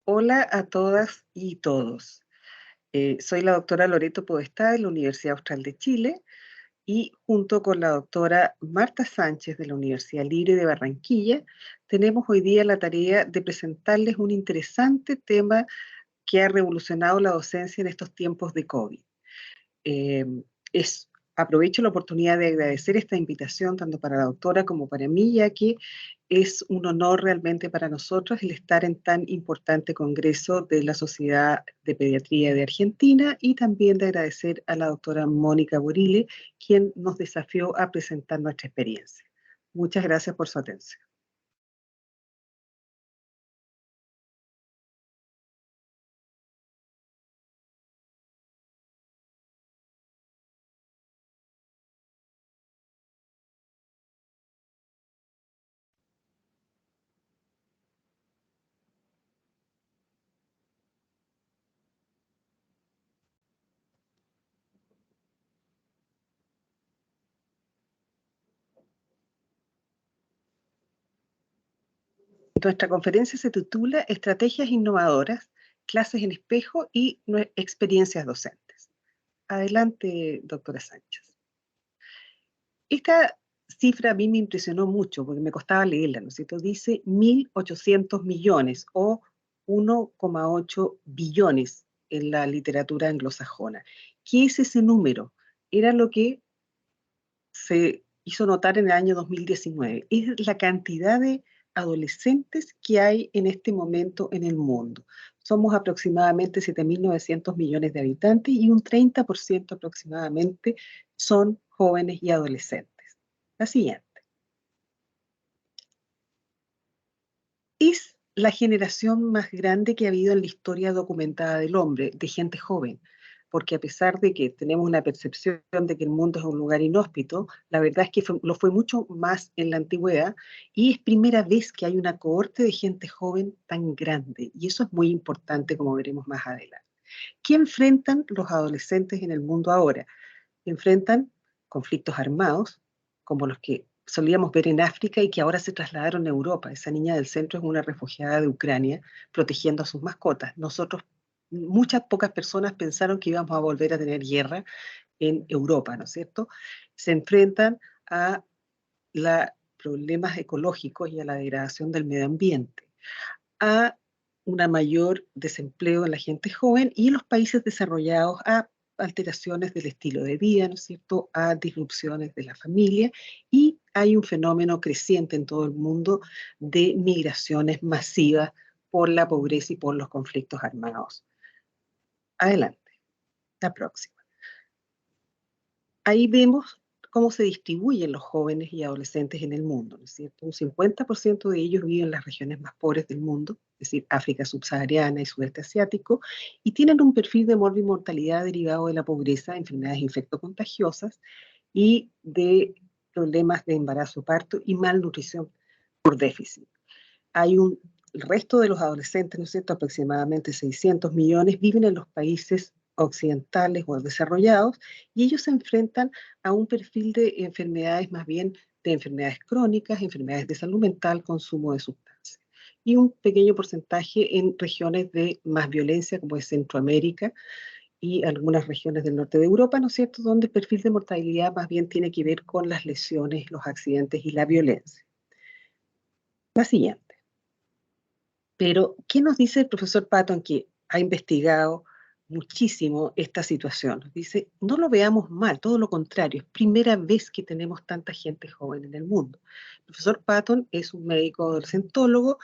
Hola a todas y todos. Soy la doctora Loreto Podestá de la Universidad Austral de Chile y junto con la doctora Marta Sánchez de la Universidad Libre de Barranquilla tenemos hoy día la tarea de presentarles un interesante tema que ha revolucionado la docencia en estos tiempos de COVID. Eh, Aprovecho la oportunidad de agradecer esta invitación tanto para la doctora como para mí, ya que es un honor realmente para nosotros el estar en tan importante congreso de la Sociedad de Pediatría de Argentina y también de agradecer a la doctora Mónica Borile, quien nos desafió a presentar nuestra experiencia. Muchas gracias por su atención. Nuestra conferencia se titula Estrategias innovadoras, clases en espejo y experiencias docentes. Adelante, doctora Sánchez. Esta cifra a mí me impresionó mucho porque me costaba leerla, ¿no es cierto? Dice 1.800 millones o 1,8 billones en la literatura anglosajona. ¿Qué es ese número? Era lo que se hizo notar en el año 2019. Es la cantidad de adolescentes que hay en este momento en el mundo. Somos aproximadamente 7.900 millones de habitantes y un 30% aproximadamente son jóvenes y adolescentes. La siguiente. Es la generación más grande que ha habido en la historia documentada del hombre, de gente joven, porque a pesar de que tenemos una percepción de que el mundo es un lugar inhóspito, la verdad es que lo fue mucho más en la antigüedad y es primera vez que hay una cohorte de gente joven tan grande y eso es muy importante como veremos más adelante. ¿Qué enfrentan los adolescentes en el mundo ahora? Enfrentan conflictos armados, como los que solíamos ver en África y que ahora se trasladaron a Europa. Esa niña del centro es una refugiada de Ucrania protegiendo a sus mascotas. Nosotros, muchas pocas personas pensaron que íbamos a volver a tener guerra en Europa, ¿no es cierto? Se enfrentan a los problemas ecológicos y a la degradación del medio ambiente, a un mayor desempleo en la gente joven y en los países desarrollados a alteraciones del estilo de vida, ¿no es cierto?, a disrupciones de la familia y hay un fenómeno creciente en todo el mundo de migraciones masivas por la pobreza y por los conflictos armados. Adelante, la próxima. Ahí vemos cómo se distribuyen los jóvenes y adolescentes en el mundo, ¿no es cierto? Un 50% de ellos viven en las regiones más pobres del mundo, es decir, África subsahariana y sudeste asiático, y tienen un perfil de mortalidad derivado de la pobreza, enfermedades infectocontagiosas y de problemas de embarazo, parto y malnutrición por déficit. El resto de los adolescentes, ¿no es cierto?, aproximadamente 600 millones, viven en los países occidentales o desarrollados y ellos se enfrentan a un perfil de enfermedades más bien de enfermedades crónicas, enfermedades de salud mental, consumo de sustancias. Y un pequeño porcentaje en regiones de más violencia, como es Centroamérica y algunas regiones del norte de Europa, ¿no es cierto?, donde el perfil de mortalidad más bien tiene que ver con las lesiones, los accidentes y la violencia. La siguiente. Pero, ¿qué nos dice el profesor Patton, que ha investigado muchísimo esta situación? Nos dice, no lo veamos mal, todo lo contrario, es primera vez que tenemos tanta gente joven en el mundo. El profesor Patton es un médico adolescentólogo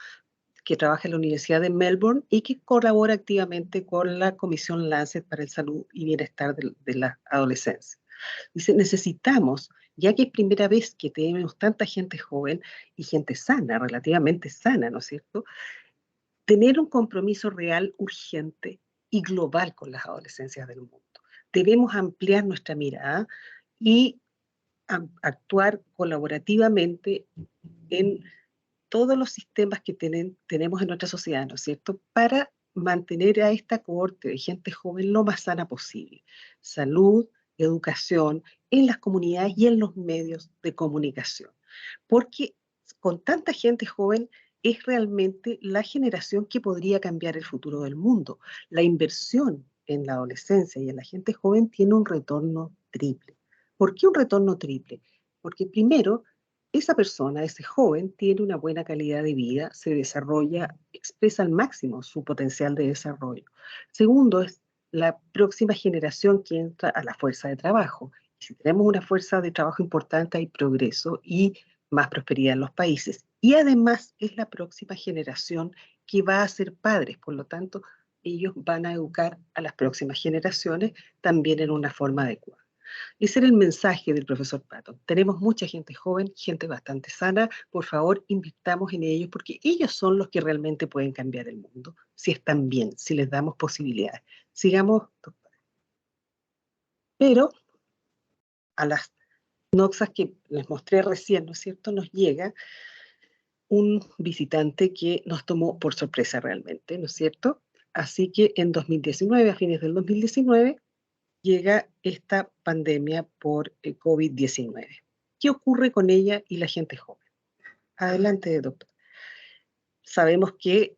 que trabaja en la Universidad de Melbourne y que colabora activamente con la Comisión Lancet para el Salud y Bienestar de la Adolescencia. Dice, necesitamos, ya que es primera vez que tenemos tanta gente joven y gente sana, relativamente sana, ¿no es cierto?, tener un compromiso real, urgente y global con las adolescencias del mundo. Debemos ampliar nuestra mirada y actuar colaborativamente en todos los sistemas que tenemos en nuestra sociedad, ¿no es cierto?, para mantener a esta cohorte de gente joven lo más sana posible. Salud, educación, en las comunidades y en los medios de comunicación. Porque con tanta gente joven es realmente la generación que podría cambiar el futuro del mundo. La inversión en la adolescencia y en la gente joven tiene un retorno triple. ¿Por qué un retorno triple? Porque primero, esa persona, ese joven, tiene una buena calidad de vida, se desarrolla, expresa al máximo su potencial de desarrollo. Segundo, es la próxima generación que entra a la fuerza de trabajo. Si tenemos una fuerza de trabajo importante, hay progreso y más prosperidad en los países. Y además es la próxima generación que va a ser padres, por lo tanto, ellos van a educar a las próximas generaciones también en una forma adecuada. Ese era el mensaje del profesor Patton. Tenemos mucha gente joven, gente bastante sana. Por favor, invirtamos en ellos porque ellos son los que realmente pueden cambiar el mundo, si están bien, si les damos posibilidades. Sigamos, doctora. Pero a las noxas que les mostré recién, ¿no es cierto?, nos llega un visitante que nos tomó por sorpresa realmente, ¿no es cierto? Así que en 2019, a fines del 2019, llega esta pandemia por el COVID-19. ¿Qué ocurre con ella y la gente joven? Adelante, doctor. Sabemos que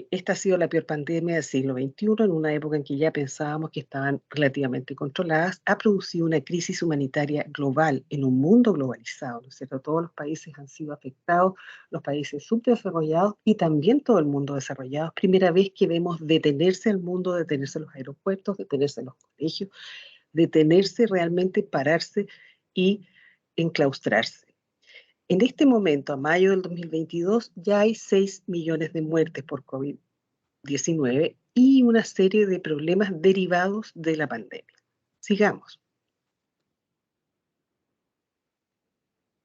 esta ha sido la peor pandemia del siglo XXI, en una época en que ya pensábamos que estaban relativamente controladas, ha producido una crisis humanitaria global en un mundo globalizado, ¿no es cierto? Todos los países han sido afectados, los países subdesarrollados y también todo el mundo desarrollado. Primera vez que vemos detenerse el mundo, detenerse los aeropuertos, detenerse los colegios, detenerse realmente, pararse y enclaustrarse. En este momento, a mayo del 2022, ya hay 6 millones de muertes por COVID-19 y una serie de problemas derivados de la pandemia. Sigamos.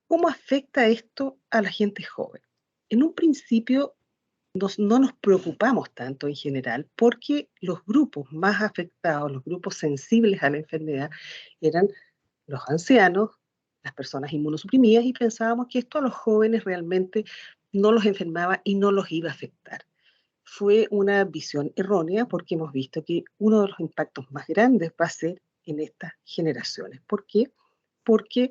¿Cómo afecta esto a la gente joven? En un principio no nos preocupamos tanto en general porque los grupos más afectados, los grupos sensibles a la enfermedad, eran los ancianos, las personas inmunosuprimidas, y pensábamos que esto a los jóvenes realmente no los enfermaba y no los iba a afectar. Fue una visión errónea porque hemos visto que uno de los impactos más grandes va a ser en estas generaciones. ¿Por qué? Porque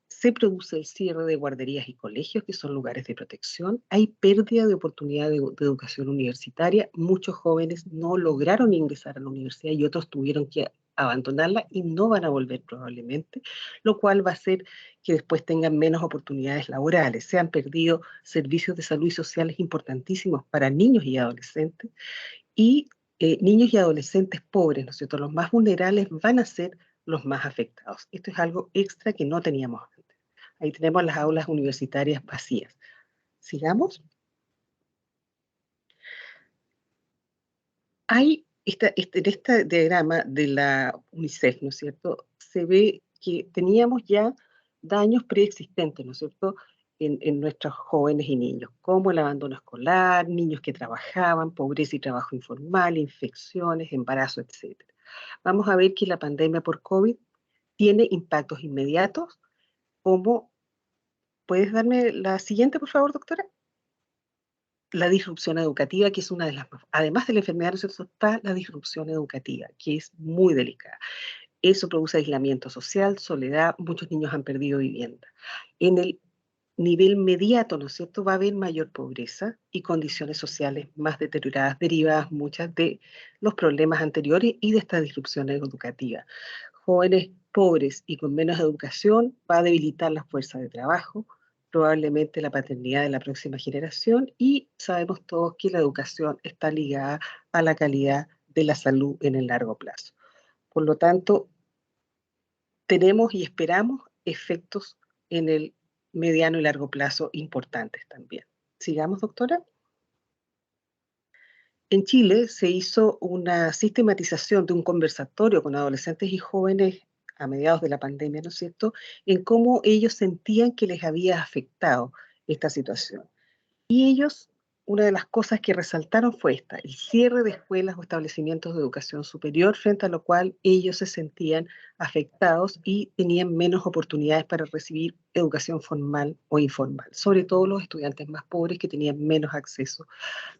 se produce el cierre de guarderías y colegios, que son lugares de protección. Hay pérdida de oportunidad de educación universitaria. Muchos jóvenes no lograron ingresar a la universidad y otros tuvieron que abandonarla y no van a volver probablemente, lo cual va a hacer que después tengan menos oportunidades laborales. Se han perdido servicios de salud y sociales importantísimos para niños y adolescentes y niños y adolescentes pobres, ¿no es cierto? Los más vulnerables van a ser los más afectados. Esto es algo extra que no teníamos antes. Ahí tenemos las aulas universitarias vacías. Sigamos. Hay en este diagrama de la UNICEF, ¿no es cierto? Se ve que teníamos ya daños preexistentes, ¿no es cierto?, en nuestros jóvenes y niños, como el abandono escolar, niños que trabajaban, pobreza y trabajo informal, infecciones, embarazo, etcétera. Vamos a ver que la pandemia por COVID tiene impactos inmediatos, como, ¿puedes darme la siguiente, por favor, doctora? La disrupción educativa, que es una de las, además de la enfermedad, ¿no es cierto?, está la disrupción educativa, que es muy delicada. Eso produce aislamiento social, soledad, muchos niños han perdido vivienda. En el nivel inmediato, ¿no es cierto?, va a haber mayor pobreza y condiciones sociales más deterioradas, derivadas muchas de los problemas anteriores y de esta disrupción educativa. Jóvenes pobres y con menos educación va a debilitar la fuerza de trabajo, probablemente la paternidad de la próxima generación, y sabemos todos que la educación está ligada a la calidad de la salud en el largo plazo. Por lo tanto, tenemos y esperamos efectos en el mediano y largo plazo importantes también. Sigamos, doctora. En Chile se hizo una sistematización de un conversatorio con adolescentes y jóvenes a mediados de la pandemia, ¿no es cierto?, en cómo ellos sentían que les había afectado esta situación. Y ellos, una de las cosas que resaltaron fue esta, el cierre de escuelas o establecimientos de educación superior, frente a lo cual ellos se sentían afectados y tenían menos oportunidades para recibir educación formal o informal, sobre todo los estudiantes más pobres que tenían menos acceso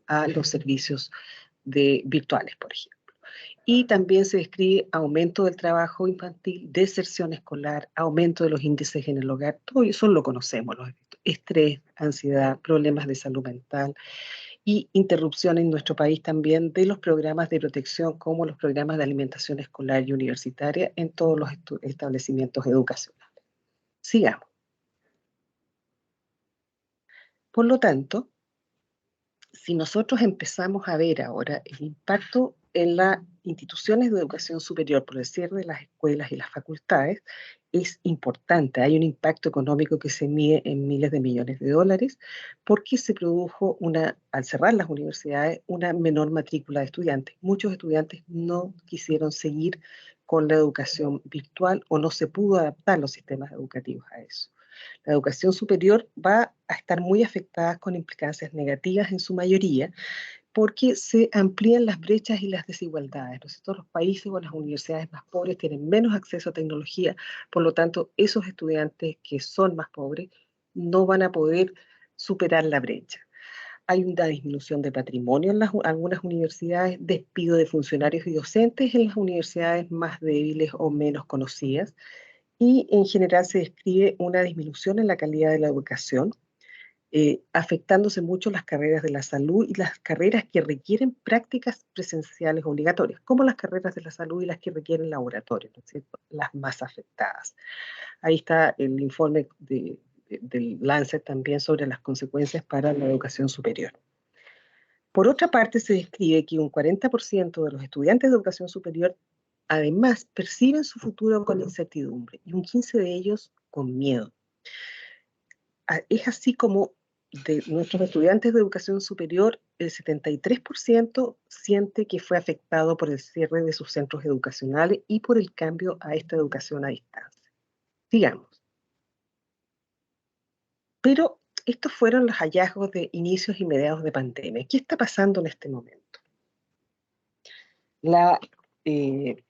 a los servicios virtuales, por ejemplo. Y también se describe aumento del trabajo infantil, deserción escolar, aumento de los índices en el hogar, todo eso lo conocemos, estrés, ansiedad, problemas de salud mental y interrupción en nuestro país también de los programas de protección como los programas de alimentación escolar y universitaria en todos los establecimientos educacionales. Sigamos. Por lo tanto, si nosotros empezamos a ver ahora el impacto en las instituciones de educación superior por el cierre de las escuelas y las facultades, es importante. Hay un impacto económico que se mide en miles de millones de dólares porque se produjo al cerrar las universidades, una menor matrícula de estudiantes. Muchos estudiantes no quisieron seguir con la educación virtual o no se pudo adaptar los sistemas educativos a eso. La educación superior va a estar muy afectada con implicancias negativas en su mayoría, porque se amplían las brechas y las desigualdades. ¿No es cierto? Los países o las universidades más pobres tienen menos acceso a tecnología, por lo tanto, esos estudiantes que son más pobres no van a poder superar la brecha. Hay una disminución de patrimonio en algunas universidades, despido de funcionarios y docentes en las universidades más débiles o menos conocidas, y en general se describe una disminución en la calidad de la educación, afectándose mucho las carreras de la salud y las carreras que requieren prácticas presenciales obligatorias, como las carreras de la salud y las que requieren laboratorio, ¿no es cierto? Las más afectadas. Ahí está el informe del Lancet también sobre las consecuencias para la educación superior. Por otra parte, se describe que un 40% de los estudiantes de educación superior además perciben su futuro con incertidumbre y un 15% de ellos con miedo. Es así como de nuestros estudiantes de educación superior, el 73% siente que fue afectado por el cierre de sus centros educacionales y por el cambio a esta educación a distancia. Sigamos. Pero estos fueron los hallazgos de inicios y mediados de pandemia. ¿Qué está pasando en este momento? La eh,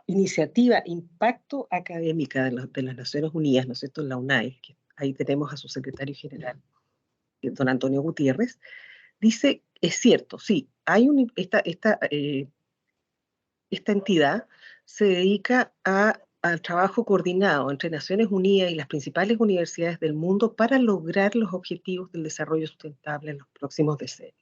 iniciativa Impacto Académica de las Naciones Unidas, ¿no es cierto?, en la UNAID, que ahí tenemos a su secretario general, don Antonio Gutiérrez, dice, es cierto, sí, esta entidad se dedica al trabajo coordinado entre Naciones Unidas y las principales universidades del mundo para lograr los objetivos del desarrollo sustentable en los próximos decenios.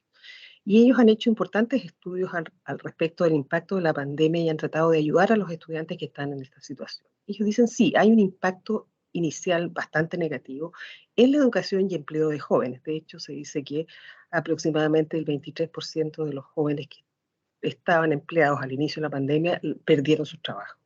Y ellos han hecho importantes estudios al respecto del impacto de la pandemia y han tratado de ayudar a los estudiantes que están en esta situación. Ellos dicen, sí, hay un impacto inicial bastante negativo en la educación y empleo de jóvenes. De hecho, se dice que aproximadamente el 23% de los jóvenes que estaban empleados al inicio de la pandemia perdieron sus trabajos.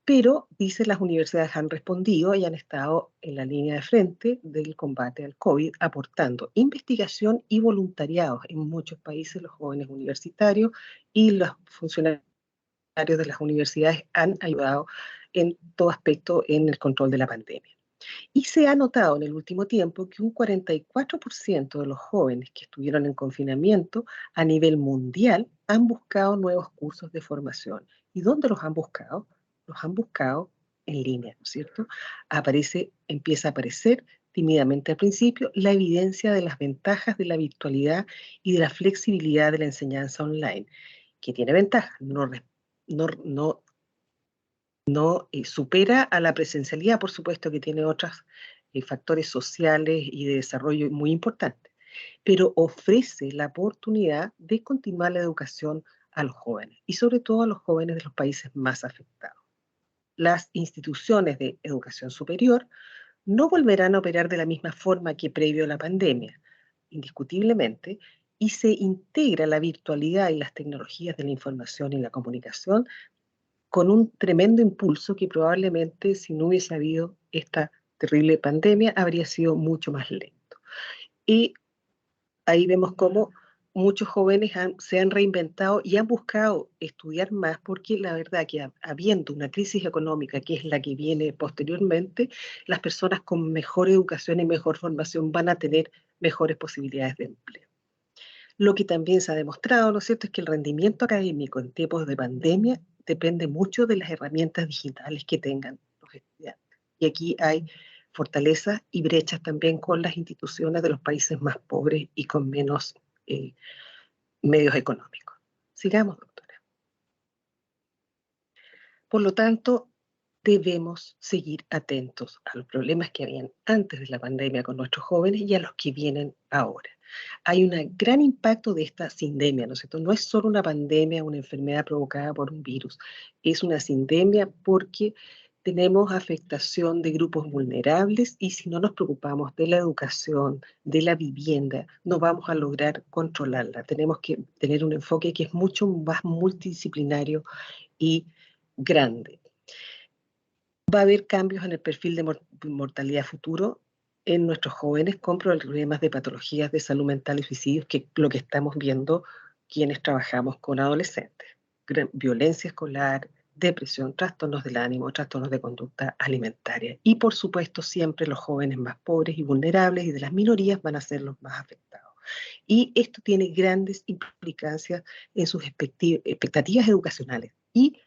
Pero, dice, las universidades han respondido y han estado en la línea de frente del combate al COVID, aportando investigación y voluntariados en muchos países. Los jóvenes universitarios y los funcionarios de las universidades han ayudado en todo aspecto en el control de la pandemia. Y se ha notado en el último tiempo que un 44% de los jóvenes que estuvieron en confinamiento a nivel mundial han buscado nuevos cursos de formación. ¿Y dónde los han buscado? Los han buscado en línea, ¿no es cierto? Empieza a aparecer tímidamente al principio la evidencia de las ventajas de la virtualidad y de la flexibilidad de la enseñanza online, que tiene ventajas, no supera a la presencialidad, por supuesto que tiene otros factores sociales y de desarrollo muy importantes, pero ofrece la oportunidad de continuar la educación a los jóvenes y sobre todo a los jóvenes de los países más afectados. Las instituciones de educación superior no volverán a operar de la misma forma que previo a la pandemia, indiscutiblemente, y se integra la virtualidad y las tecnologías de la información y la comunicación con un tremendo impulso que probablemente si no hubiese habido esta terrible pandemia habría sido mucho más lento. Y ahí vemos cómo muchos jóvenes se han reinventado y han buscado estudiar más porque la verdad que habiendo una crisis económica que es la que viene posteriormente, las personas con mejor educación y mejor formación van a tener mejores posibilidades de empleo. Lo que también se ha demostrado, ¿no es cierto?, es que el rendimiento académico en tiempos de pandemia depende mucho de las herramientas digitales que tengan los estudiantes. Y aquí hay fortalezas y brechas también con las instituciones de los países más pobres y con menos eh, medios económicos. Sigamos, doctora. Por lo tanto, debemos seguir atentos a los problemas que habían antes de la pandemia con nuestros jóvenes y a los que vienen ahora. Hay un gran impacto de esta sindemia, ¿no es cierto? No es solo una pandemia, una enfermedad provocada por un virus, es una sindemia porque tenemos afectación de grupos vulnerables y si no nos preocupamos de la educación, de la vivienda, no vamos a lograr controlarla. Tenemos que tener un enfoque que es mucho más multidisciplinario y grande. Va a haber cambios en el perfil de mortalidad futuro en nuestros jóvenes con problemas de patologías de salud mental y suicidios, que es lo que estamos viendo quienes trabajamos con adolescentes. Violencia escolar, depresión, trastornos del ánimo, trastornos de conducta alimentaria. Y por supuesto siempre los jóvenes más pobres y vulnerables y de las minorías van a ser los más afectados. Y esto tiene grandes implicancias en sus expectativas educacionales y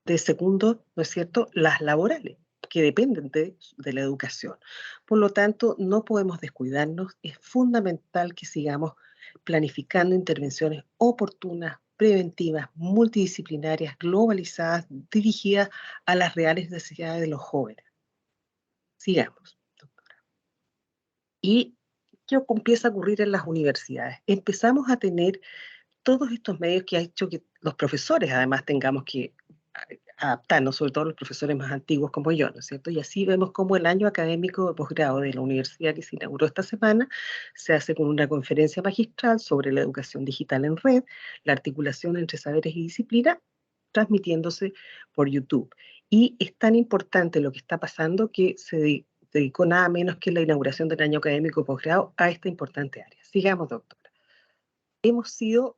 de segundo, ¿no es cierto?, las laborales, que dependen de la educación. Por lo tanto, no podemos descuidarnos, es fundamental que sigamos planificando intervenciones oportunas, preventivas, multidisciplinarias, globalizadas, dirigidas a las reales necesidades de los jóvenes. Sigamos, doctora. ¿Y qué empieza a ocurrir en las universidades? Empezamos a tener todos estos medios que ha hecho que los profesores además tengamos que adaptarnos, sobre todo los profesores más antiguos como yo, ¿no es cierto? Y así vemos cómo el año académico de posgrado de la universidad que se inauguró esta semana se hace con una conferencia magistral sobre la educación digital en red, la articulación entre saberes y disciplinas, transmitiéndose por YouTube. Y es tan importante lo que está pasando que se dedicó nada menos que la inauguración del año académico de posgrado a esta importante área. Sigamos, doctora. Hemos sido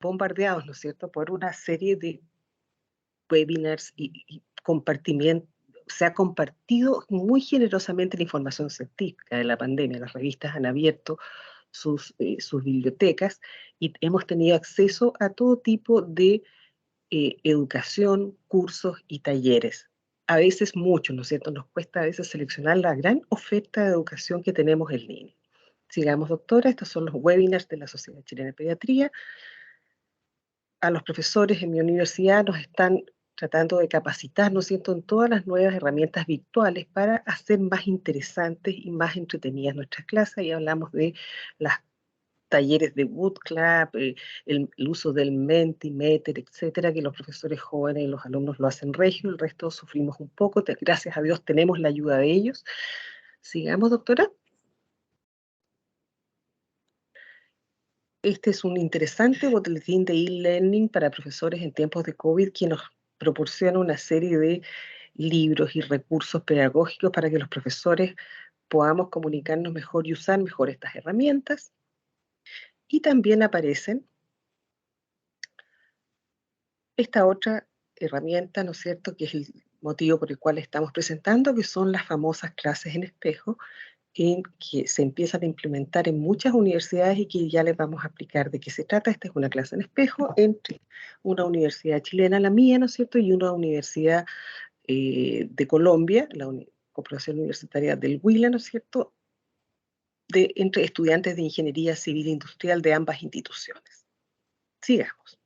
bombardeados, ¿no es cierto?, por una serie de webinars y compartimiento. Se ha compartido muy generosamente la información científica de la pandemia. Las revistas han abierto sus bibliotecas y hemos tenido acceso a todo tipo de educación, cursos y talleres. A veces mucho, ¿no es cierto? Nos cuesta a veces seleccionar la gran oferta de educación que tenemos en línea. Sigamos, doctora, estos son los webinars de la Sociedad Chilena de Pediatría. A los profesores en mi universidad nos están tratando de capacitar, ¿no es cierto?, en todas las nuevas herramientas virtuales para hacer más interesantes y más entretenidas nuestras clases. Y hablamos de los talleres de Bootclub, el uso del Mentimeter, etcétera, que los profesores jóvenes y los alumnos lo hacen regio, el resto sufrimos un poco. Gracias a Dios tenemos la ayuda de ellos. Sigamos, doctora. Este es un interesante boletín de e-learning para profesores en tiempos de COVID que nos proporciona una serie de libros y recursos pedagógicos para que los profesores podamos comunicarnos mejor y usar mejor estas herramientas. Y también aparecen esta otra herramienta, ¿no es cierto?, que es el motivo por el cual estamos presentando, que son las famosas clases en espejo, que se empiezan a implementar en muchas universidades y que ya les vamos a explicar de qué se trata. Esta es una clase en espejo entre una universidad chilena, la mía, ¿no es cierto?, y una universidad de Colombia, la Corporación Universitaria del Huila, ¿no es cierto?, entre estudiantes de Ingeniería Civil e Industrial de ambas instituciones. Sigamos.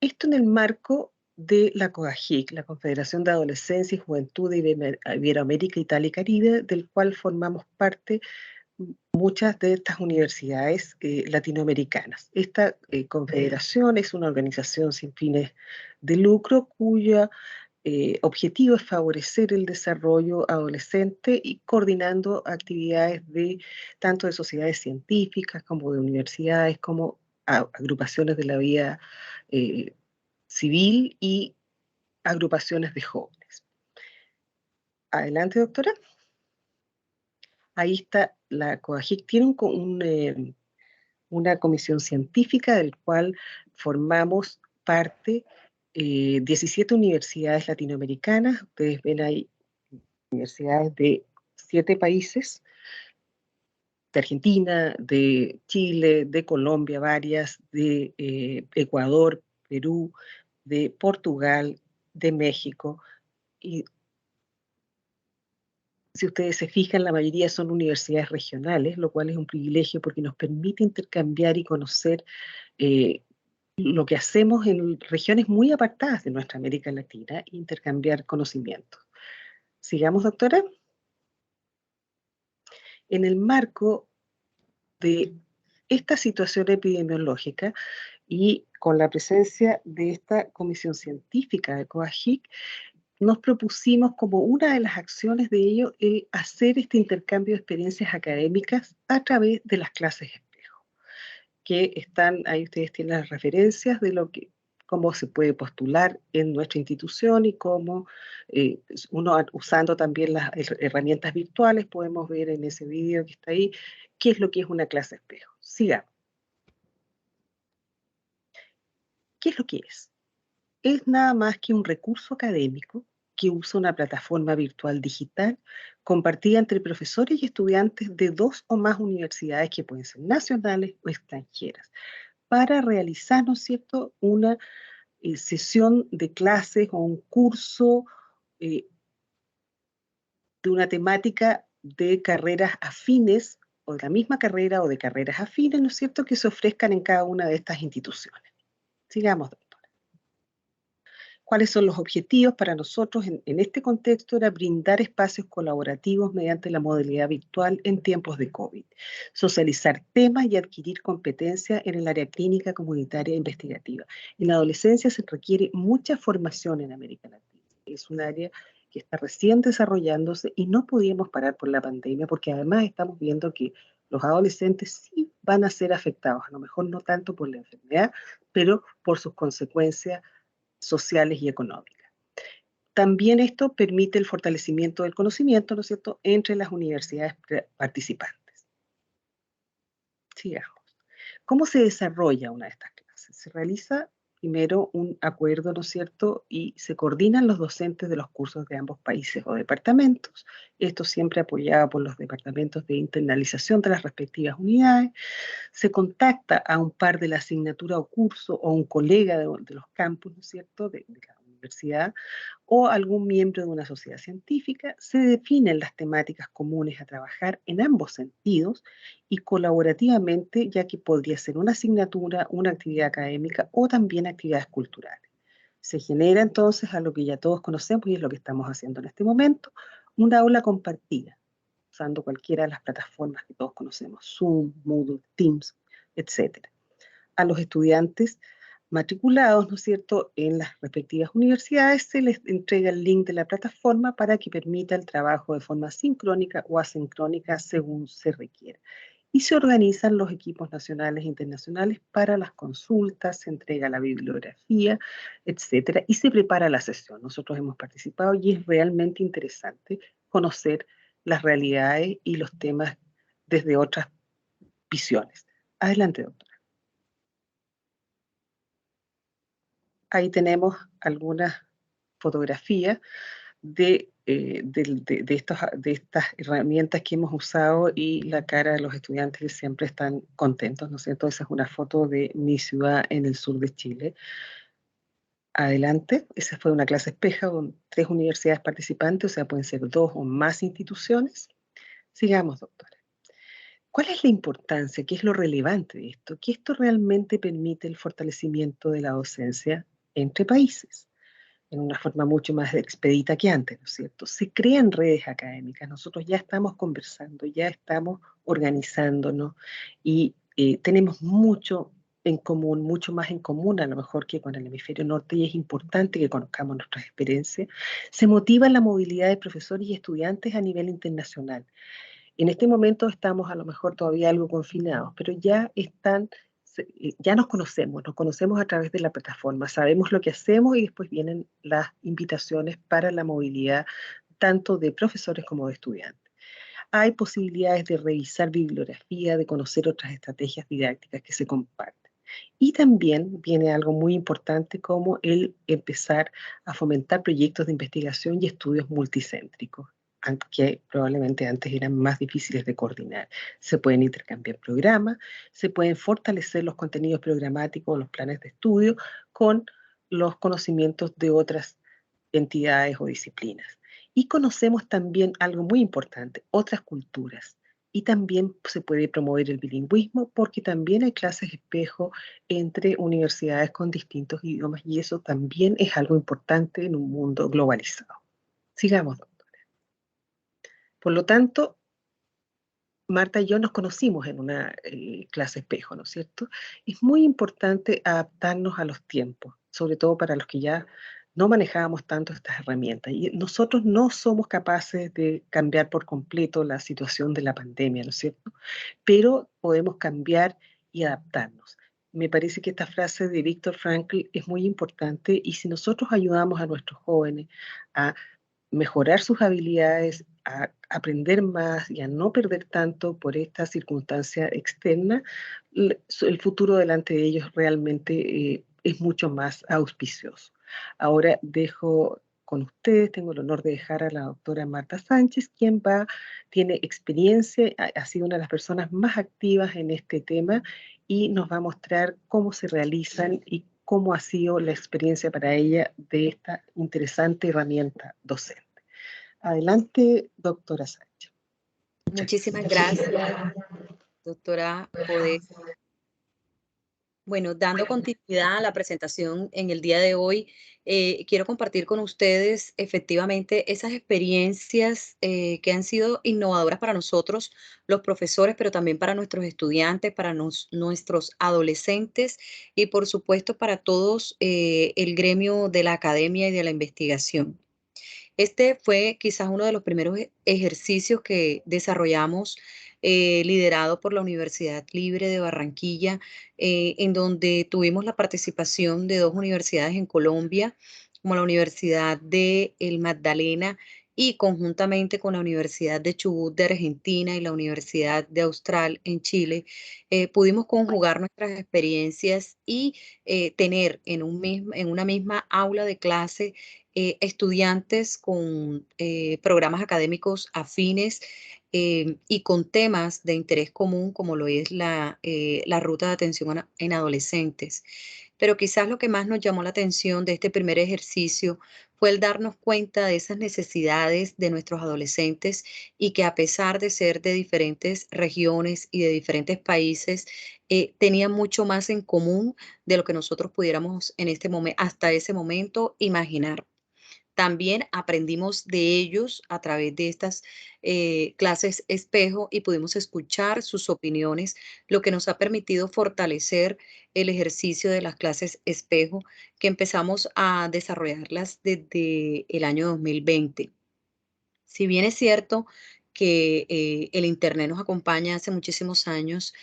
Esto en el marco de la COAGIC, la Confederación de Adolescencia y Juventud de Iberoamérica, Italia y Caribe, del cual formamos parte muchas de estas universidades latinoamericanas. Esta confederación es una organización sin fines de lucro cuyo objetivo es favorecer el desarrollo adolescente y coordinando actividades de tanto de sociedades científicas como de universidades, como agrupaciones de la vida eh, civil y agrupaciones de jóvenes. Adelante, doctora. Ahí está, la COAGIC tiene una comisión científica del cual formamos parte 17 universidades latinoamericanas. Ustedes ven ahí universidades de 7 países, de Argentina, de Chile, de Colombia, varias, de Ecuador, Perú, de Portugal, de México. Y si ustedes se fijan, la mayoría son universidades regionales, lo cual es un privilegio porque nos permite intercambiar y conocer lo que hacemos en regiones muy apartadas de nuestra América Latina, intercambiar conocimientos. Sigamos, doctora. En el marco de esta situación epidemiológica y con la presencia de esta comisión científica de COAGIC, nos propusimos como una de las acciones de ello el hacer este intercambio de experiencias académicas a través de las clases espejo, que están, ahí ustedes tienen las referencias de lo que, cómo se puede postular en nuestra institución y cómo uno usando también las herramientas virtuales podemos ver en ese vídeo que está ahí qué es lo que es una clase espejo. Sigamos. ¿Qué es lo que es? Es nada más que un recurso académico que usa una plataforma virtual digital compartida entre profesores y estudiantes de dos o más universidades que pueden ser nacionales o extranjeras para realizar, ¿no es cierto?, una sesión de clases o un curso eh, de una temática de carreras afines o de la misma carrera o de carreras afines, ¿no es cierto?, que se ofrezcan en cada una de estas instituciones. Sigamos. ¿Cuáles son los objetivos para nosotros en este contexto? Era brindar espacios colaborativos mediante la modalidad virtual en tiempos de COVID, socializar temas y adquirir competencias en el área clínica, comunitaria e investigativa. En la adolescencia se requiere mucha formación en América Latina. Es un área que está recién desarrollándose y no podíamos parar por la pandemia porque además estamos viendo que los adolescentes sí van a ser afectados, a lo mejor no tanto por la enfermedad, pero por sus consecuencias sociales y económicas. También esto permite el fortalecimiento del conocimiento, ¿no es cierto?, entre las universidades participantes. Sigamos. ¿Cómo se desarrolla una de estas clases? Se realiza primero un acuerdo, ¿no es cierto?, y se coordinan los docentes de los cursos de ambos países o departamentos, esto siempre apoyado por los departamentos de internalización de las respectivas unidades. Se contacta a un par de la asignatura o curso o un colega de los campus, ¿no es cierto?, de la universidad, o algún miembro de una sociedad científica, se definen las temáticas comunes a trabajar en ambos sentidos y colaborativamente, ya que podría ser una asignatura, una actividad académica o también actividades culturales. Se genera entonces a lo que ya todos conocemos y es lo que estamos haciendo en este momento, una aula compartida, usando cualquiera de las plataformas que todos conocemos, Zoom, Moodle, Teams, etcétera. A los estudiantes matriculados, ¿no es cierto?, en las respectivas universidades, se les entrega el link de la plataforma para que permita el trabajo de forma sincrónica o asincrónica según se requiera. Y se organizan los equipos nacionales e internacionales para las consultas, se entrega la bibliografía, etcétera, y se prepara la sesión. Nosotros hemos participado y es realmente interesante conocer las realidades y los temas desde otras visiones. Adelante, doctor. Ahí tenemos algunas fotografías de estas herramientas que hemos usado y la cara de los estudiantes que siempre están contentos, ¿no es cierto? Esa es una foto de mi ciudad en el sur de Chile. Adelante, esa fue una clase espeja con 3 universidades participantes, o sea, pueden ser 2 o más instituciones. Sigamos, doctora. ¿Cuál es la importancia, qué es lo relevante de esto? Que esto realmente permite el fortalecimiento de la docencia entre países en una forma mucho más expedita que antes, ¿no es cierto? Se crean redes académicas, nosotros ya estamos conversando, ya estamos organizándonos y tenemos mucho en común, mucho más en común a lo mejor que con el hemisferio norte y es importante que conozcamos nuestras experiencias. Se motiva la movilidad de profesores y estudiantes a nivel internacional. En este momento estamos a lo mejor todavía algo confinados, pero ya nos conocemos a través de la plataforma, sabemos lo que hacemos y después vienen las invitaciones para la movilidad tanto de profesores como de estudiantes. Hay posibilidades de revisar bibliografía, de conocer otras estrategias didácticas que se comparten. Y también viene algo muy importante como el empezar a fomentar proyectos de investigación y estudios multicéntricos que probablemente antes eran más difíciles de coordinar. Se pueden intercambiar programas, se pueden fortalecer los contenidos programáticos, los planes de estudio con los conocimientos de otras entidades o disciplinas. Y conocemos también algo muy importante, otras culturas. Y también se puede promover el bilingüismo porque también hay clases espejo entre universidades con distintos idiomas y eso también es algo importante en un mundo globalizado. Sigamos, doctor. Por lo tanto, Marta y yo nos conocimos en una clase espejo, ¿no es cierto? Es muy importante adaptarnos a los tiempos, sobre todo para los que ya no manejábamos tanto estas herramientas. Y nosotros no somos capaces de cambiar por completo la situación de la pandemia, ¿no es cierto? Pero podemos cambiar y adaptarnos. Me parece que esta frase de Viktor Frankl es muy importante y si nosotros ayudamos a nuestros jóvenes a mejorar sus habilidades, a aprender más y a no perder tanto por esta circunstancia externa, el futuro delante de ellos realmente es mucho más auspicioso. Ahora dejo con ustedes, tengo el honor de dejar a la doctora Marta Sánchez, quien tiene experiencia, ha sido una de las personas más activas en este tema y nos va a mostrar cómo se realizan y cómo ha sido la experiencia para ella de esta interesante herramienta docente. Adelante, doctora Sánchez. Muchísimas gracias, doctora Podés. Bueno, dando continuidad a la presentación en el día de hoy, quiero compartir con ustedes efectivamente esas experiencias que han sido innovadoras para nosotros, los profesores, pero también para nuestros estudiantes, para nuestros adolescentes y por supuesto para todos el gremio de la academia y de la investigación. Este fue quizás uno de los primeros ejercicios que desarrollamos, liderado por la Universidad Libre de Barranquilla, en donde tuvimos la participación de 2 universidades en Colombia, como la Universidad de El Magdalena y conjuntamente con la Universidad de Chubut de Argentina y la Universidad de Austral en Chile, pudimos conjugar nuestras experiencias y tener en una misma aula de clase estudiantes con programas académicos afines y con temas de interés común como lo es la ruta de atención en adolescentes. Pero quizás lo que más nos llamó la atención de este primer ejercicio fue el darnos cuenta de esas necesidades de nuestros adolescentes y que a pesar de ser de diferentes regiones y de diferentes países, tenían mucho más en común de lo que nosotros pudiéramos en este momento, hasta ese momento, imaginar. También aprendimos de ellos a través de estas clases espejo y pudimos escuchar sus opiniones, lo que nos ha permitido fortalecer el ejercicio de las clases espejo que empezamos a desarrollarlas desde el año 2020. Si bien es cierto que el Internet nos acompaña hace muchísimos años,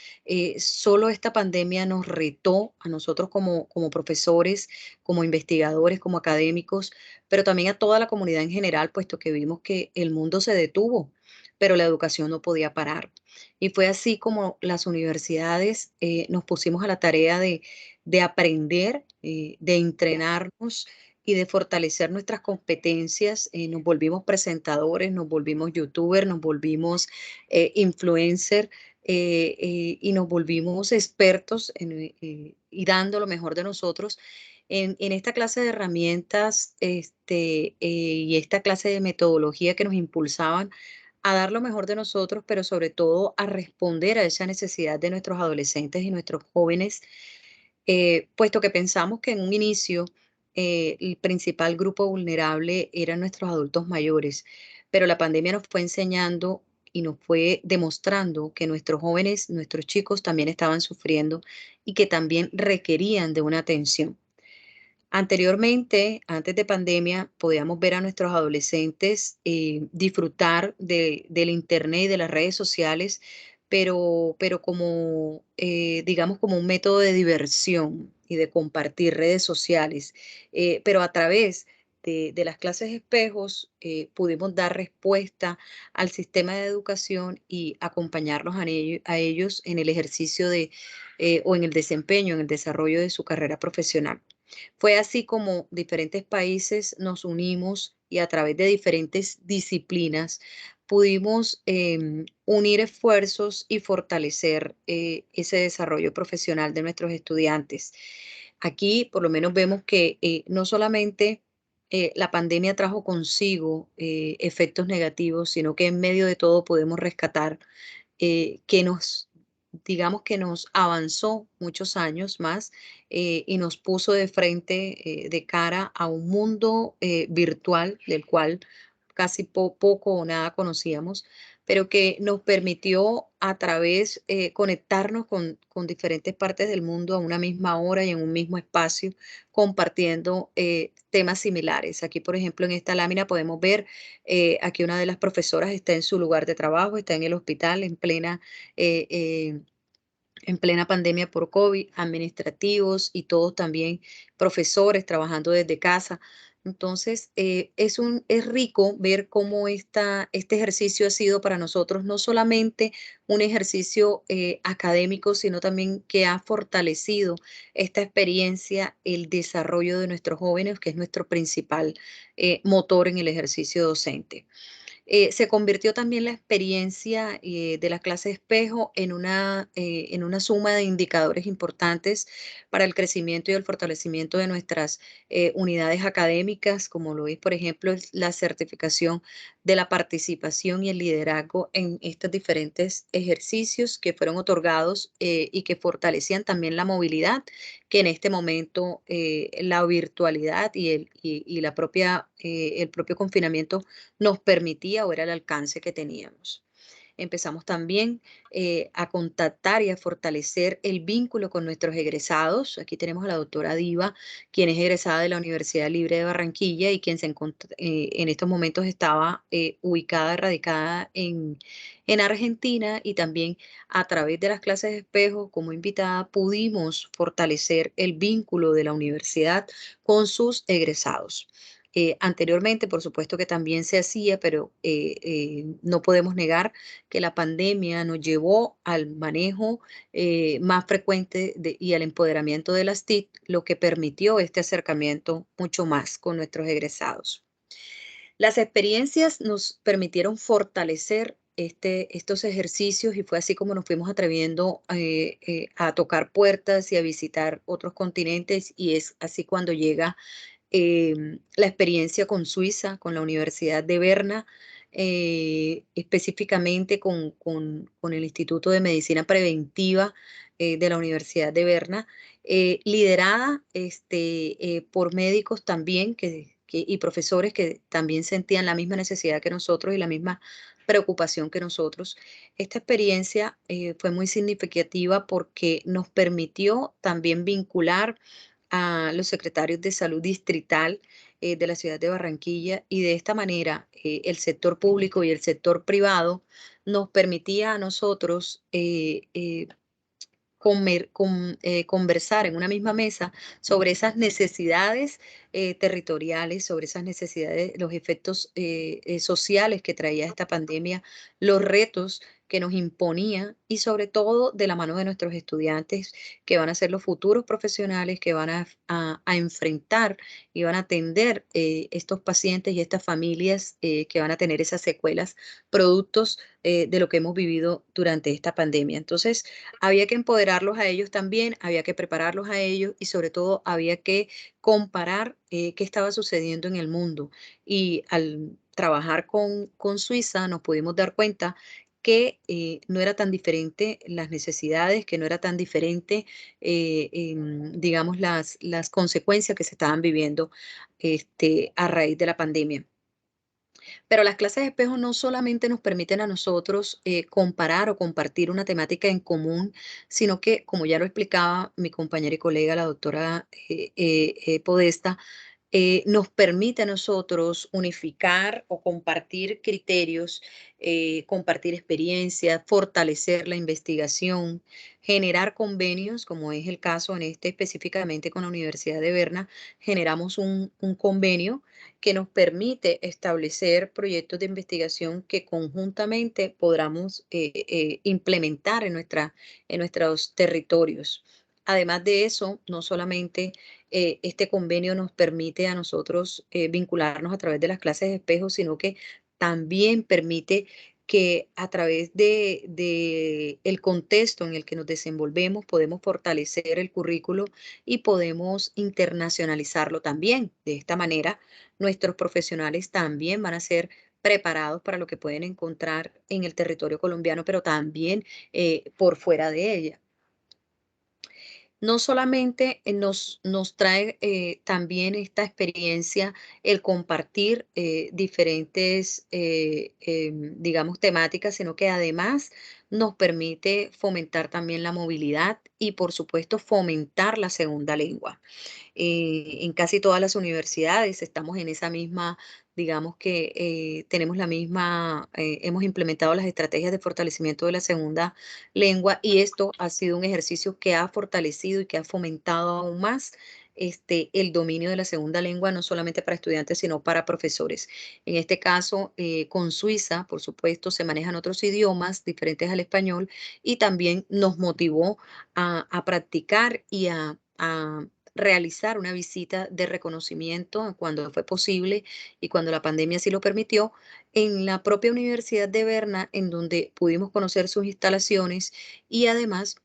solo esta pandemia nos retó a nosotros como profesores, como investigadores, como académicos, pero también a toda la comunidad en general, puesto que vimos que el mundo se detuvo, pero la educación no podía parar. Y fue así como las universidades nos pusimos a la tarea de aprender, de entrenarnos y de fortalecer nuestras competencias. Nos volvimos presentadores, nos volvimos youtubers, nos volvimos influencer y nos volvimos expertos y dando lo mejor de nosotros en esta clase de herramientas y esta clase de metodología que nos impulsaban a dar lo mejor de nosotros, pero sobre todo a responder a esa necesidad de nuestros adolescentes y nuestros jóvenes, puesto que pensamos que en un inicio el principal grupo vulnerable eran nuestros adultos mayores, pero la pandemia nos fue enseñando y nos fue demostrando que nuestros jóvenes, nuestros chicos también estaban sufriendo y que también requerían de una atención. Anteriormente, antes de pandemia, podíamos ver a nuestros adolescentes disfrutar del Internet y de las redes sociales, pero como, digamos, como un método de diversión y de compartir redes sociales. Pero a través de las clases espejos pudimos dar respuesta al sistema de educación y acompañarlos a ellos en el ejercicio o en el desempeño, en el desarrollo de su carrera profesional. Fue así como diferentes países nos unimos y a través de diferentes disciplinas pudimos unir esfuerzos y fortalecer ese desarrollo profesional de nuestros estudiantes. Aquí por lo menos vemos que no solamente la pandemia trajo consigo efectos negativos, sino que en medio de todo podemos rescatar que nos, digamos que nos avanzó muchos años más y nos puso de frente, de cara a un mundo virtual del cual casi poco o nada conocíamos, pero que nos permitió a través conectarnos con diferentes partes del mundo a una misma hora y en un mismo espacio, compartiendo temas similares. Aquí, por ejemplo, en esta lámina podemos ver, aquí una de las profesoras está en su lugar de trabajo, está en el hospital eh, eh, en plena pandemia por COVID, administrativos y todos también profesores trabajando desde casa. Entonces, es rico ver cómo este ejercicio ha sido para nosotros no solamente un ejercicio académico, sino también que ha fortalecido esta experiencia, el desarrollo de nuestros jóvenes, que es nuestro principal motor en el ejercicio docente. Se convirtió también la experiencia de la clase espejo en una suma de indicadores importantes para el crecimiento y el fortalecimiento de nuestras unidades académicas, como lo es, por ejemplo, la certificación de la participación y el liderazgo en estos diferentes ejercicios que fueron otorgados y que fortalecían también la movilidad, que en este momento la virtualidad y la el propio confinamiento nos permitía o era el alcance que teníamos. Empezamos también a contactar y a fortalecer el vínculo con nuestros egresados. Aquí tenemos a la doctora Diva, quien es egresada de la Universidad Libre de Barranquilla y quien en estos momentos estaba ubicada, radicada en Argentina, y también a través de las clases de espejo como invitada pudimos fortalecer el vínculo de la universidad con sus egresados. Anteriormente, por supuesto que también se hacía, pero no podemos negar que la pandemia nos llevó al manejo más frecuente y al empoderamiento de las TIC, lo que permitió este acercamiento mucho más con nuestros egresados. Las experiencias nos permitieron fortalecer estos ejercicios y fue así como nos fuimos atreviendo a tocar puertas y a visitar otros continentes, y es así cuando llega la experiencia con Suiza, con la Universidad de Berna, específicamente con el Instituto de Medicina Preventiva de la Universidad de Berna, liderada por médicos también y profesores que también sentían la misma necesidad que nosotros y la misma preocupación que nosotros. Esta experiencia fue muy significativa porque nos permitió también vincular a los secretarios de salud distrital de la ciudad de Barranquilla, y de esta manera el sector público y el sector privado nos permitía a nosotros conversar en una misma mesa sobre esas necesidades territoriales, sobre esas necesidades, los efectos sociales que traía esta pandemia, los retos que nos imponía, y sobre todo de la mano de nuestros estudiantes, que van a ser los futuros profesionales que van a enfrentar y van a atender estos pacientes y estas familias que van a tener esas secuelas productos de lo que hemos vivido durante esta pandemia. Entonces, había que empoderarlos a ellos también, había que prepararlos a ellos y sobre todo había que comparar qué estaba sucediendo en el mundo. Y al trabajar con Suiza nos pudimos dar cuenta que no era tan diferente las necesidades, que no era tan diferente, digamos, las consecuencias que se estaban viviendo a raíz de la pandemia. Pero las clases de espejo no solamente nos permiten a nosotros comparar o compartir una temática en común, sino que, como ya lo explicaba mi compañera y colega, la doctora Podesta, nos permite a nosotros unificar o compartir criterios, compartir experiencias, fortalecer la investigación, generar convenios, como es el caso en específicamente con la Universidad de Berna. Generamos un convenio que nos permite establecer proyectos de investigación que conjuntamente podamos implementar en nuestros territorios. Además de eso, no solamente este convenio nos permite a nosotros vincularnos a través de las clases de espejo, sino que también permite que a través de el contexto en el que nos desenvolvemos podemos fortalecer el currículo y podemos internacionalizarlo también. De esta manera, nuestros profesionales también van a ser preparados para lo que pueden encontrar en el territorio colombiano, pero también por fuera de ella. No solamente nos trae también esta experiencia el compartir diferentes, digamos, temáticas, sino que además nos permite fomentar también la movilidad y, por supuesto, fomentar la segunda lengua. En casi todas las universidades estamos en esa misma, digamos que tenemos la misma, hemos implementado las estrategias de fortalecimiento de la segunda lengua y esto ha sido un ejercicio que ha fortalecido y que ha fomentado aún más el dominio de la segunda lengua, no solamente para estudiantes, sino para profesores. En este caso, con Suiza, por supuesto, se manejan otros idiomas diferentes al español y también nos motivó a practicar y a realizar una visita de reconocimiento cuando fue posible y cuando la pandemia sí lo permitió, en la propia Universidad de Berna, en donde pudimos conocer sus instalaciones y además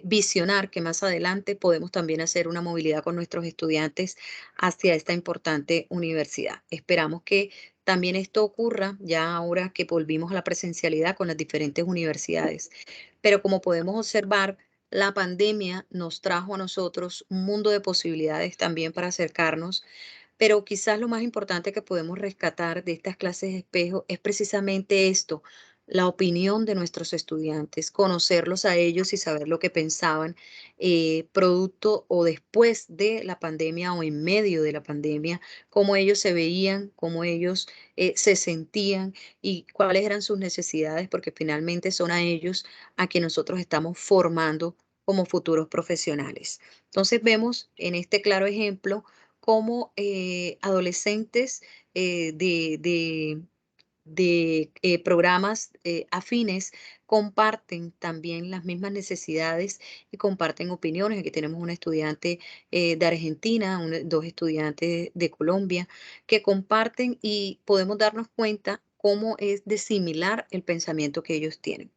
visionar que más adelante podemos también hacer una movilidad con nuestros estudiantes hacia esta importante universidad. Esperamos que también esto ocurra ya ahora que volvimos a la presencialidad con las diferentes universidades. Pero como podemos observar, la pandemia nos trajo a nosotros un mundo de posibilidades también para acercarnos, pero quizás lo más importante que podemos rescatar de estas clases de espejo es precisamente esto, la opinión de nuestros estudiantes, conocerlos a ellos y saber lo que pensaban producto o después de la pandemia o en medio de la pandemia, cómo ellos se veían, cómo ellos se sentían y cuáles eran sus necesidades, porque finalmente son a ellos a que nosotros estamos formando como futuros profesionales. Entonces vemos en este claro ejemplo cómo adolescentes de programas afines comparten también las mismas necesidades y comparten opiniones. Aquí tenemos una estudiante de Argentina, dos estudiantes de Colombia, que comparten y podemos darnos cuenta cómo es de similar el pensamiento que ellos tienen.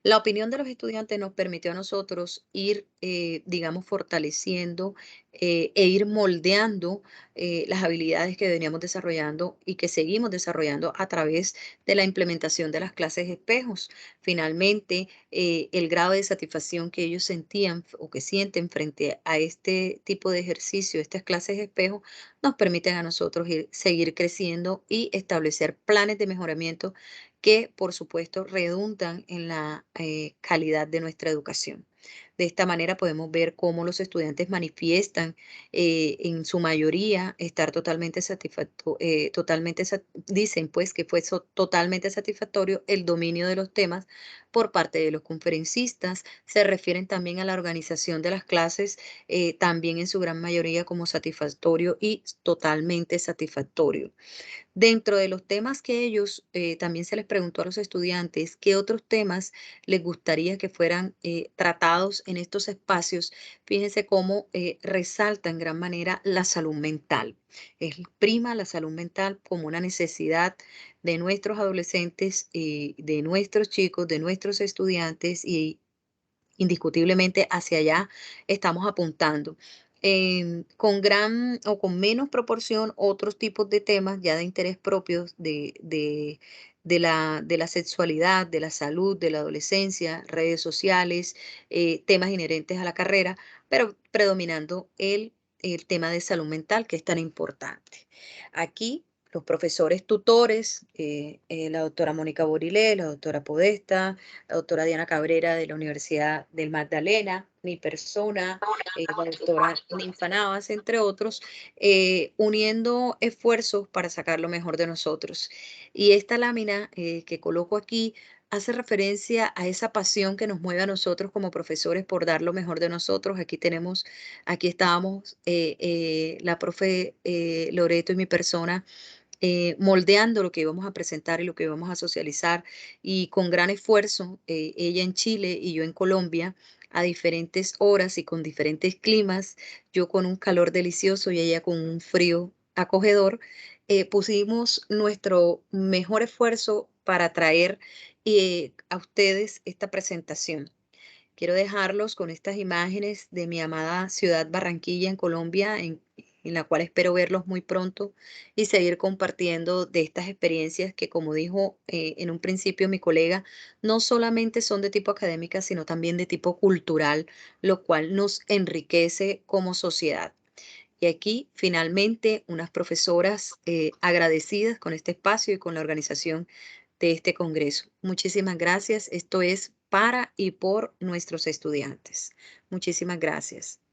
La opinión de los estudiantes nos permitió a nosotros ir, digamos, fortaleciendo e ir moldeando las habilidades que veníamos desarrollando y que seguimos desarrollando a través de la implementación de las clases espejos. Finalmente, el grado de satisfacción que ellos sentían o que sienten frente a este tipo de ejercicio, estas clases espejo, nos permiten a nosotros seguir creciendo y establecer planes de mejoramiento que, por supuesto, redundan en la calidad de nuestra educación. De esta manera podemos ver cómo los estudiantes manifiestan en su mayoría estar totalmente dicen pues que fue totalmente satisfactorio el dominio de los temas por parte de los conferencistas. Se refieren también a la organización de las clases, también en su gran mayoría como satisfactorio y totalmente satisfactorio. Dentro de los temas que ellos, también se les preguntó a los estudiantes qué otros temas les gustaría que fueran tratados en estos espacios. Fíjense cómo resalta en gran manera la salud mental. Es prima la salud mental como una necesidad de nuestros adolescentes, de nuestros chicos, de nuestros estudiantes y indiscutiblemente hacia allá estamos apuntando. Con gran o con menos proporción otros tipos de temas ya de interés propios de la sexualidad, de la salud, de la adolescencia, redes sociales, temas inherentes a la carrera, pero predominando el tema de salud mental que es tan importante. Aquí los profesores tutores, la doctora Mónica Borilé, la doctora Podesta, la doctora Diana Cabrera de la Universidad del Magdalena, mi persona, la doctora Ninfa Navas, entre otros, uniendo esfuerzos para sacar lo mejor de nosotros. Y esta lámina que coloco aquí hace referencia a esa pasión que nos mueve a nosotros como profesores por dar lo mejor de nosotros. Aquí estábamos la profe Loreto y mi persona moldeando lo que íbamos a presentar y lo que íbamos a socializar y con gran esfuerzo, ella en Chile y yo en Colombia, a diferentes horas y con diferentes climas, yo con un calor delicioso y ella con un frío acogedor, pusimos nuestro mejor esfuerzo para traer a ustedes esta presentación. Quiero dejarlos con estas imágenes de mi amada ciudad Barranquilla en Colombia, en la cual espero verlos muy pronto y seguir compartiendo de estas experiencias que, como dijo en un principio mi colega, no solamente son de tipo académica, sino también de tipo cultural, lo cual nos enriquece como sociedad. Y aquí, finalmente, unas profesoras agradecidas con este espacio y con la organización de este congreso. Muchísimas gracias. Esto es para y por nuestros estudiantes. Muchísimas gracias.